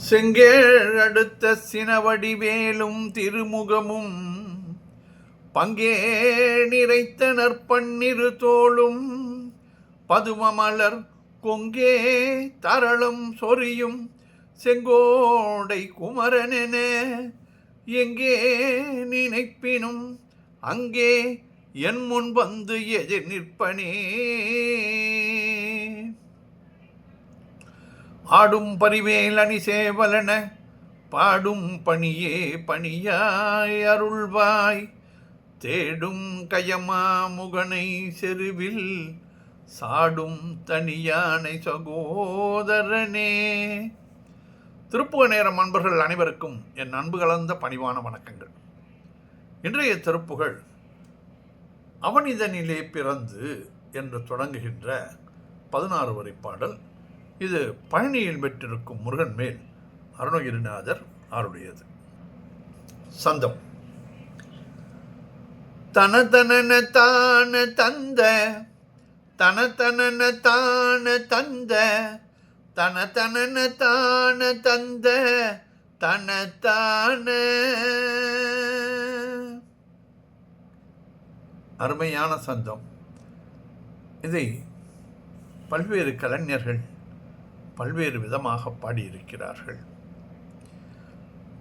செங்கேழ் அடுத்த சினவடிவேலும் திருமுகமும் பங்கே நிறைத்த நற்பன்னிரு தோளும் பதுமமலர் கொங்கே தரளம் சொரியும் செங்கோடை குமரனென எங்கே நினைப்பினும் அங்கே என் முன் வந்து எதிர் நிற்பனே. ஆடும் பரிவேல் அணி சேவலன பாடும் பணியே பணியாய் அருள்வாய் தேடும் கயமா முகனை செருவில் சாடும் தனியானை சகோதரனே. திருப்புக நேரம் அன்பர்கள் அனைவருக்கும் என் அன்பு கலந்த பணிவான வணக்கங்கள். இன்றைய திருப்புகழ் அவனிதனிலே பிறந்து என்று தொடங்குகின்ற 16 வரி பாடல். இது பழனியில் பெற்றிருக்கும் முருகன் மேல் அருணகிரிநாதர் ஆருடையது. சந்தம் தனதனன தான தந்த தனதனன தான தந்த தனதனன தான தந்த தனதான. அருமையான சந்தம். இதை பல்வேறு கலைஞர்கள் பல்வேறு விதமாக பாடியிருக்கிறார்கள்.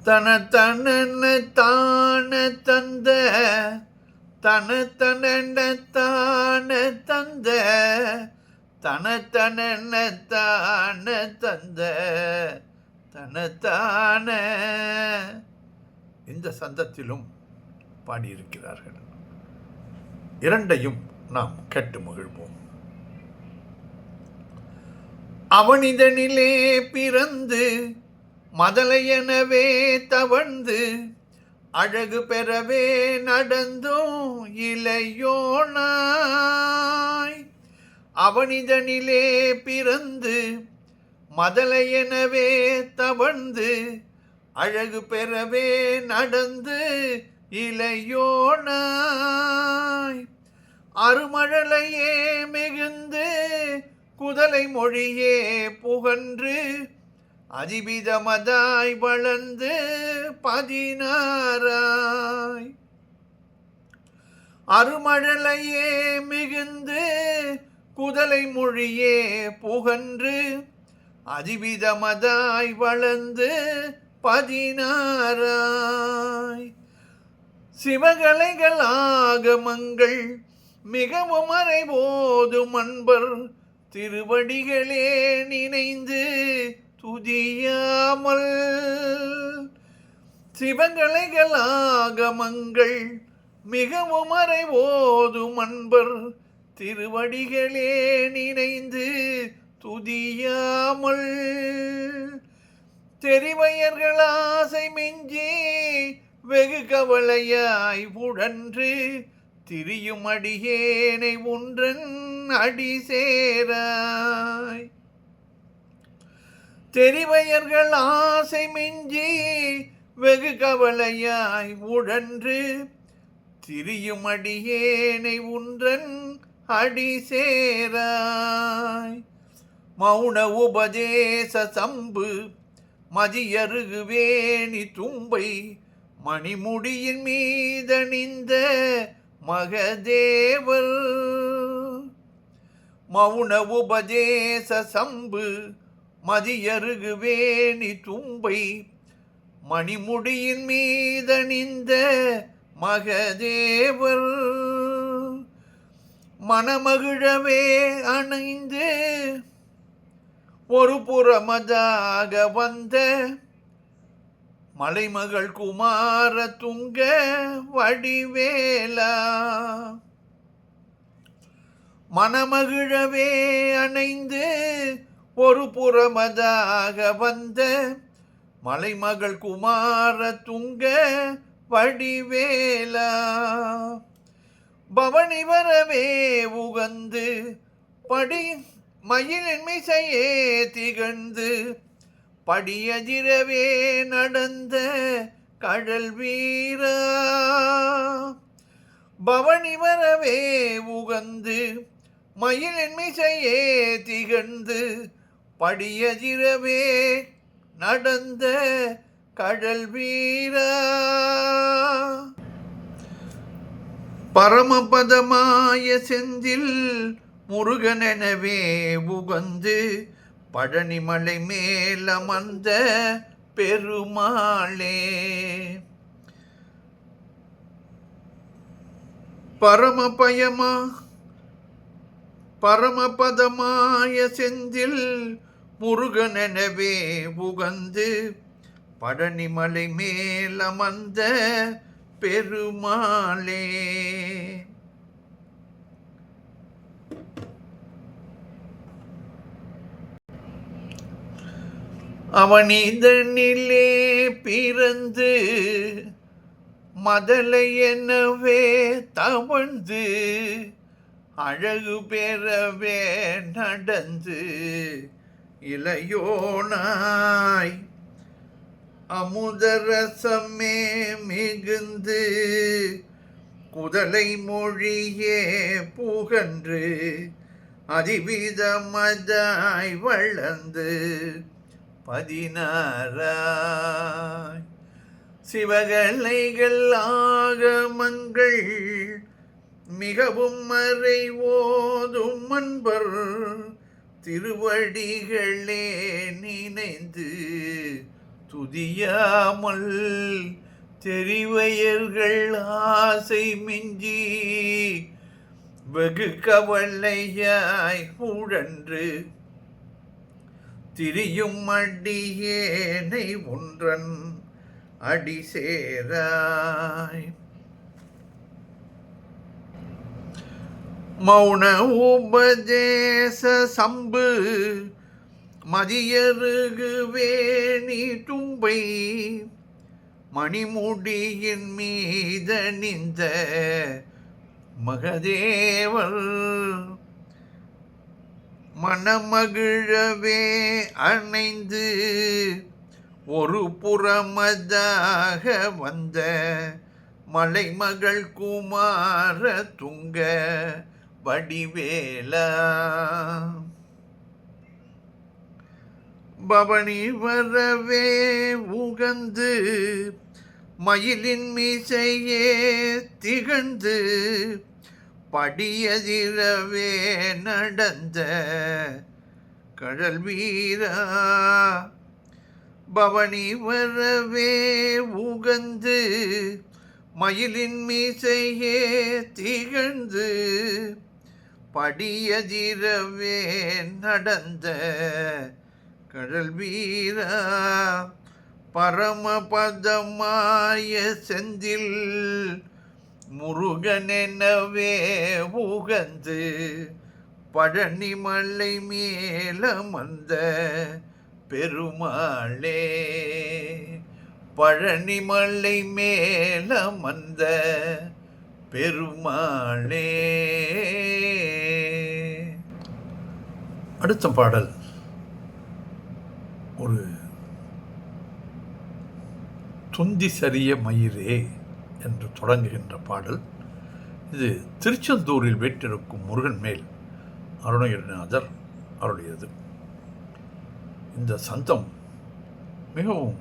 தன தன தான தந்த தன தன தான தந்த தன தன தான தந்த தனதான. இந்த சந்தத்திலும் பாடியிருக்கிறார்கள். இரண்டையும் நாம் கேட்டு மகிழ்வோம். அவனிதனிலே பிறந்து மதலையெனவே தவழ்ந்து அழகு பெறவே நடந்தும் இளையோனாய். அவனிதனிலே பிறந்து மதலையெனவே தவழ்ந்து அழகு பெறவே நடந்து இளையோனாய். அருமழலையே மிகுந்து குதலை மொழியே புகன்று அதிபிதமதாய் வளர்ந்து 16. அருமழலையே மிகுந்து குதலை மொழியே புகன்று அதிபிதமதாய் வளர்ந்து 16. சிவகலைகள் ஆகமங்கள் மிகவும் அறைபோதும் அன்பர் திருவடிகளே நினைந்து துதியாமல். சிவகலைகள் ஆகமங்கள் மிகவும் அறைபோதும் அன்பர் திருவடிகளே நினைந்து துதியாமல். தெரிவையர்கள் ஆசை மிஞ்சி வெகு கவலையாய் உழன்று திரியும் அடியேனை ஒன்றன் அடி சேராய். தெரிவையர்கள் ஆசை மிஞ்சி வெகு கவலையாய் உழன்று திரியும் அடியேனை ஒன்றன் அடி சேராய். மௌன உபதேச சம்பு மதியருகுவேணி தும்பை மணிமுடியின் மீதணிந்த மகதேவர். மௌன உபதேச சம்பு மதியருகுவேணி தும்பை மணிமுடியின் மீதணிந்த மகதேவர். மனமகிழவே அணைந்து ஒரு புறமதாக வந்த மலைமகள் குமார துங்க வடிவேலா. மனமகிழவே அணைந்து ஒரு புறமதாக வந்த மலைமகள் குமார துங்க வடிவேலா. பவனி வரவே உகந்து படி மயிலின் மிசையே திகழ்ந்து படியதிரவே நடந்த கடல் வீரா. பவனி வரவே உகந்து மயிலின் மிசையே திகழ்ந்து படியதிரவே நடந்த கடல் வீரா. பரமபதமாய செந்தில் முருகனெனவே உகந்து பழனிமலை மேலமர்ந்த பெருமாளே. பரமபதமாய செந்தில் முருகனெனவே உகந்து பழனிமலை மேலமர்ந்த பெருமாளே. அவனிதனிலே பிறந்து மதலை எனவே தவழ்ந்து அழகு பெறவே நடந்து இளையோனாய் அமுதரசமே மிகுந்து குதலை மொழியே புகன்று அதிவிதமதாய் வளர்ந்து 16 சிவகலைகள் ஆகமங்கள் மிகவும் மறை ஓதும் அன்பர் திருவடிகளே நினைந்து துதியாமல் தெரிவையர்கள் ஆசை மிஞ்சி வெகு கவலையாய் உழன்று திரியும் அடியேனை ஒன்றன் அடி சேராய். மௌன உபதேச சம்பு மதியருகு வேணி தும்பை மணிமுடியின் மீதணிந்த மகதேவர் மனமகிழவே அணைந்து ஒரு புறமதாக வந்த மலைமகள் குமார துங்க வடிவேலா. பவனி வரவே உகந்து மயிலின் மீசையே திகழ்ந்து படியதிரவே நடந்த கடல் வீரா. பவனி வரவே உகந்து மயிலின் மீசையே திகழ்ந்து படியதிரவே நடந்த கடல் வீரா. பரமபதமாய செந்தில் முருகனெனவே உகந்து பழனிமலை மேலமர்ந்த பெருமாளே. பழனிமலை மேலமர்ந்த பெருமாளே. அடுத்த பாடல் ஒரு துந்தி சரிய மயிரே என்று தொடங்குகின்ற பாடல். இது திருச்செந்தூரில் வீற்றிருக்கும் முருகன் மேல் அருணகிரிநாதர் அருளியது. இந்த சந்தம் மிகவும்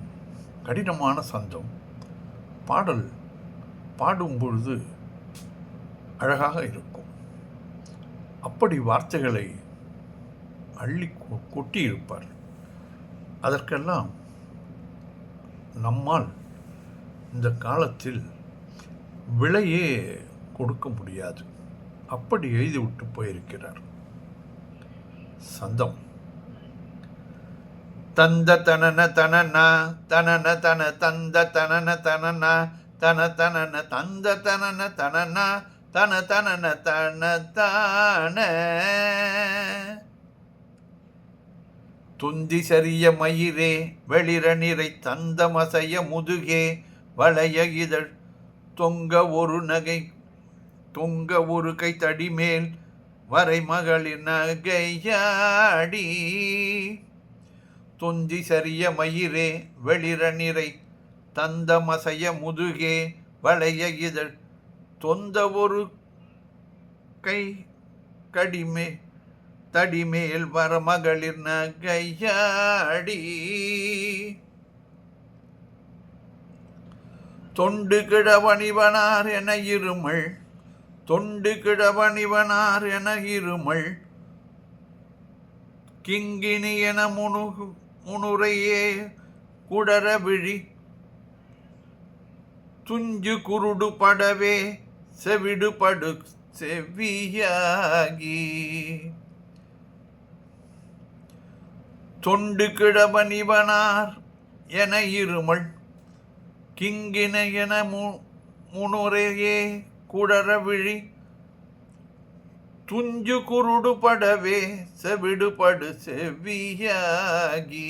கடினமான சந்தம். பாடல் பாடும் பொழுது அழகாக இருக்கும். அப்படி வார்த்தைகளை அள்ளி கொட்டியிருப்பார். அதற்கெல்லாம் நம்மால் இந்த காலத்தில் விலையே கொடுக்க முடியாது. அப்படி எழுதிவிட்டு போயிருக்கிறார். சந்தம் தந்த தனன தனனா தனன தன தந்த தனன தனனா தன தனன தந்த தனன தனனா தன தனன தன தான. துந்தி சரிய மயிரே வெளிர நிறை தந்த மசைய முதுகே வளைய இதழ் தொங்க ஒரு நகை தொங்க ஒரு கை தடிமேல் வரை மகளிர் நகையாடி. துந்தி சரிய மயிரே வெளிர நிறை தந்த மசைய முதுகே வளைய இதழ் தொந்த ஒரு கை கடிமே தடிமேல் வரமகளிர் நகையாடி தொண்டு கிழவணிவனார் என இருமல் தொண்டு கிழவணிவனார் என இருமல் கிங்கினி என முனுரையே குடர விழி துஞ்சு குருடு படவே செவிடுபடு செவ்வியாகி தொண்டு கிழவனிவனார் என இருமல் கிங்கின என முனுரையே குடர விழி துஞ்சு குருடு படவே செவிடுபடு செவ்வியாகி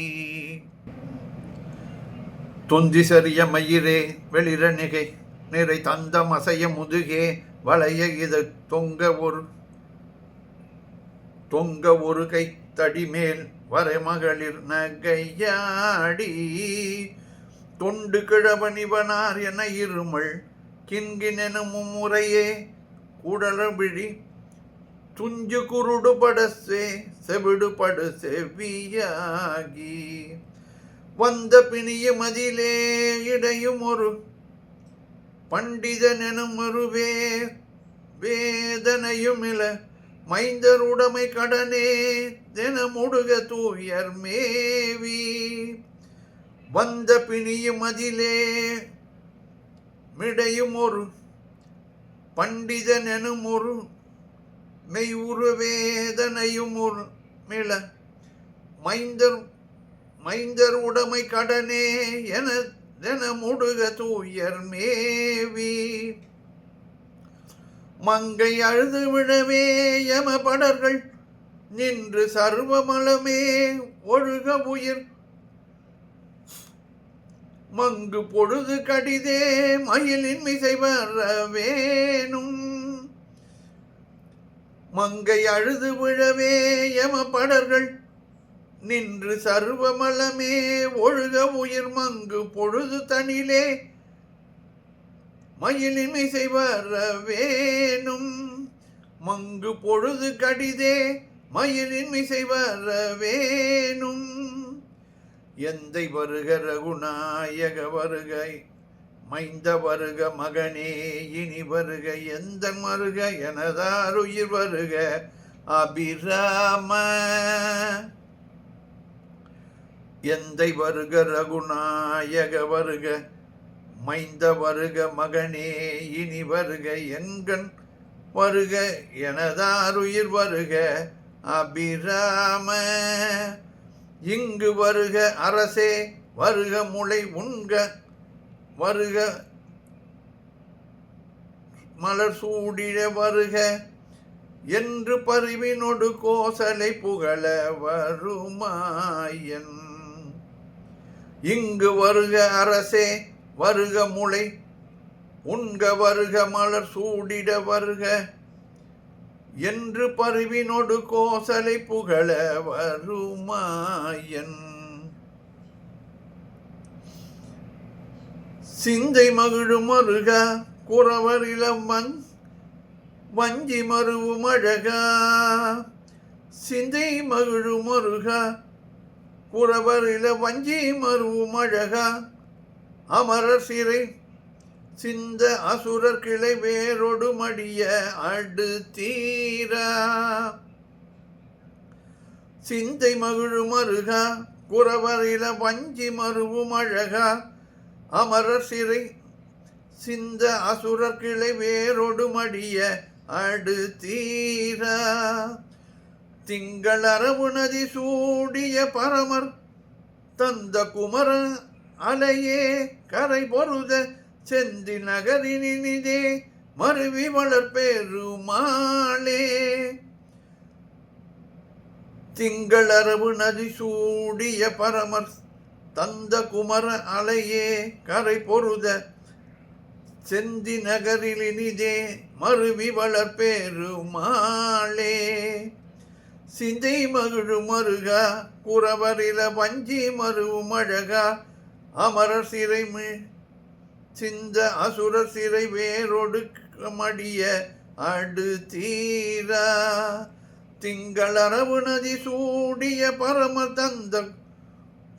தொந்தி சரிய மயிரே வெளிரணிகை நிறை தந்தம் அசைய முதுகே வளைய இது தொங்க ஒரு கை தடிமேல் வரைமகளிர் நகையாடி தொண்டு கிழவனிவனார் என இருமல் கின்கினெனும் முறையே கூடல விழி துஞ்சு குருடு படசே செவிடுபடு செவ்வியாகி வந்த பிணிய மதிலே இடையும் ஒரு பண்டிதனெனும் ஒரு வேதனையும் இல மைந்தருடைமை கடனே தினமுடுக தூயர் மேவி வந்த பிணியும் மதிலே மிடையும் ஒரு பண்டிதனெனும் ஒரு மெய் உரு வேதனையும் ஒரு மிள மைந்தர் உடைமை கடனே என முடுக தூயர் மேவி மங்கை அழுது விழவே யம படர்கள் நின்று சர்வமலமே ஒழுக உயிர் மங்கு பொழுது கடிதே மயிலின் மிசை வரவேனும் மங்கை அழுது விழவே யம படர்கள் நின்று சர்வமலமே ஒழுக உயிர் மங்கு பொழுது தனிலே மயிலின் மிசை வரவேனும் மங்கு பொழுது கடிதே மயிலின் மிசை வரவேனும் எந்தை வருக ரகுநாயக வருகை மைந்த வருக மகனே இனி வருக எந்த மருக எனதாருயிர் வருக அபிராம எந்தை வருக ரகுநாயக வருக மைந்த வருக மகனே இனி வருக எங்கன் வருக எனதாருயிர் வருக அபிராம இங்கு வருக அரசே வருக முளை உண்க வருக மலர் சூடிட வருக என்று பரிவினொடு கோசலை புகழ வருமாயன் இங்கு வருக அரசே வருக முளை உண்க வருக மலர் சூடிட வருக என்று பரிவினொடு கோசலை புகழ வருமாயன் சிந்தை மகிழும் அருக குறவர் இளமன் வஞ்சி மருவும் அழகா சிந்தை மகிழும் அருக குறவர் இள வஞ்சி மருவும் அழகா அமரர் சிறை சிந்த அசுரர் கிளை வேரோடு மடிய அடு தீரா சிந்தை மகிழும் அருகா குறவர் இள வஞ்சி மருவும் அழகா அமரர் சிறை சிந்த அசுரர் கிளை வேரோடு மடிய அடு தீரா திங்கள் அரவு நதி சூடிய பரமர் தந்த குமர அலையே கரை பொருத செந்தி நகரினிதே மருவி வளர்பெருமாளே திங்கள் அரவு நதி சூடிய பரமர் தந்த குமர அலையே கரை பொருத செந்தி நகரிலினிதே மருவி வளர்பெருமாளே சிந்தை மகிழு மருகா குறவரில வஞ்சி மருவும் அழகா அமரர் சிறை சிந்த அசுரர் சிறை வேரோடு மடிய அடு தீரா திங்களரவு நதி சூடிய பரம தந்த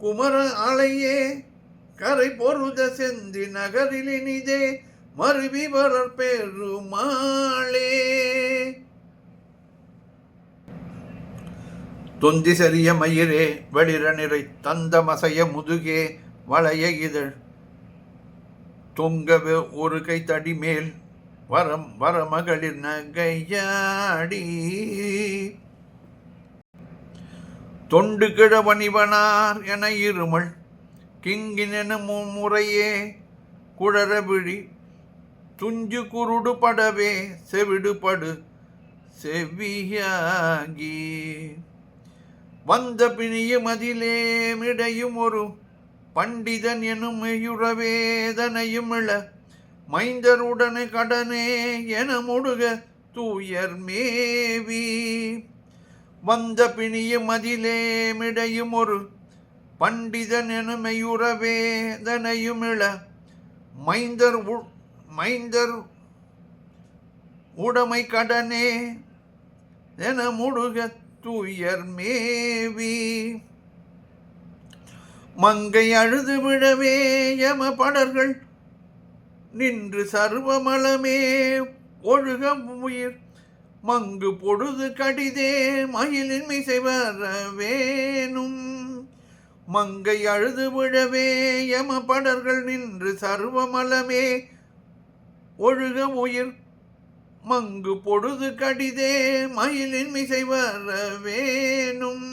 குமர அலையே கரை பொருத செந்தி நகரிலினிதே மருவி வரற் பெருமாளே. தொந்தி சரிய மயிரே வெளிர நிறை தந்த மசைய முதுகே வளைய இதழ் தொங்கவே ஒரு கை தடி மேல் வரம் வரமகளிர் நகையாடி தொண்டு கிழவனிவனார் என இருமல் கிங்கினென முறையே குழறவிழி துஞ்சு குருடு படவே செவிடுபடு செவியாகி வந்த பிணியும் அதிலே மிடையும் ஒரு பண்டிதன் எனும் மெயுறவேதனையும் இள மைந்தருடனே கடனே என முடுக தூயர் மேவி வந்த பிணியும் அதிலே மிடையும் ஒரு பண்டிதன் எனும் மெயுறவேதனையும் இள மைந்தர் உடைமை கடனே என முடுக தூயர் மேவி மங்கை அழுது விழவே யம படர்கள் நின்று சர்வமலமே ஒழுக உயிர் மங்கு பொழுது கடிதே மயிலின் மிசை வரவேனும் மங்கை அழுது விழவே யம படர்கள் நின்று சர்வமலமே ஒழுக உயிர் மங்கு பொழுது கடிதே மயிலின் மிசை வரவேனும்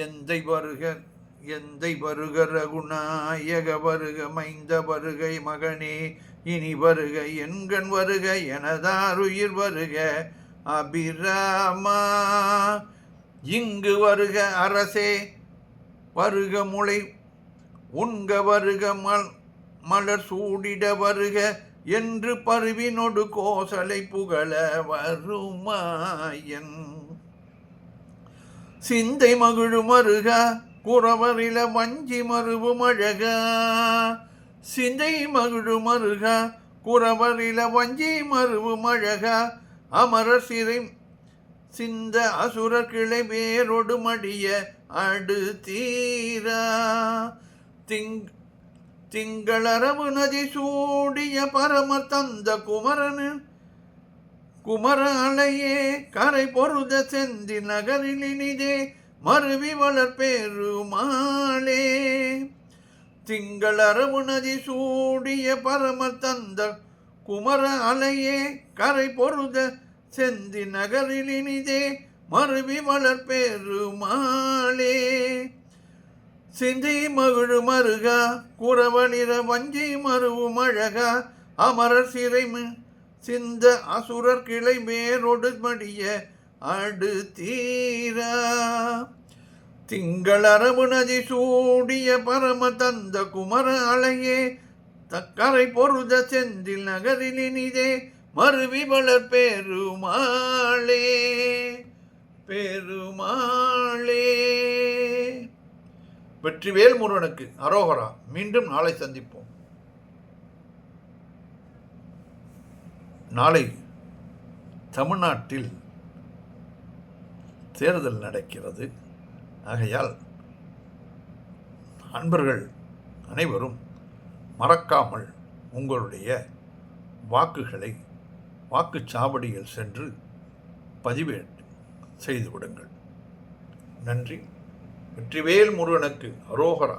எந்தை வருக ரகுநாயக வருக மைந்த வருகை மகனே இனி வருக என்கண் வருக எனதாருயிர் வருக அபிராமா இங்கு வருக அரசே வருக முளை உண்க வருக மலர் சூடிட வருக என்று பருவினொடு கோசலை புகழ வருமாயன் சிந்தை மகிழு மருக குறவரில வஞ்சி மருவு மழக சிந்தை மகிழு மருக குறவரில வஞ்சி மருவு மழக அமரர் சிறை சிந்த அசுர கிளை வேரொடு மடிய அடு தீரா திங்களரவு நதி சூடிய பரம தந்த குமர அலையே கரை பொருத செந்தி நகரிலினிதே மருவி வளர் பெருமாளே. திங்களரவு நதி சூடிய பரம தந்த குமர அலையே கரை பொருத செந்தி நகரிலினிதே மருவி வளர் பெருமாளே. சிந்தை மகிழு மருகா குறவனிர வஞ்சி மருவு மழகா அமரர் சிறை சிந்த அசுரர் கிளை மேரொடு மடிய அடு தீரா திங்களரவு நதி சூடிய பரம தந்த குமர அலையே தக்கரை பொருத செந்தில் நகரிலினிதே மருவி வளர் பெருமாளே பெருமாளே. வெற்றிவேல் முருகனுக்கு அரோகரா. மீண்டும் நாளை சந்திப்போம். நாளை தமிழ்நாட்டில் தேர்தல் நடக்கிறது. ஆகையால் அன்பர்கள் அனைவரும் மறக்காமல் உங்களுடைய வாக்குகளை வாக்குச்சாவடியில் சென்று பதிவேடு செய்து விடுங்கள். நன்றி. வெற்றிவேல் முருகனுக்கு அரோகரா.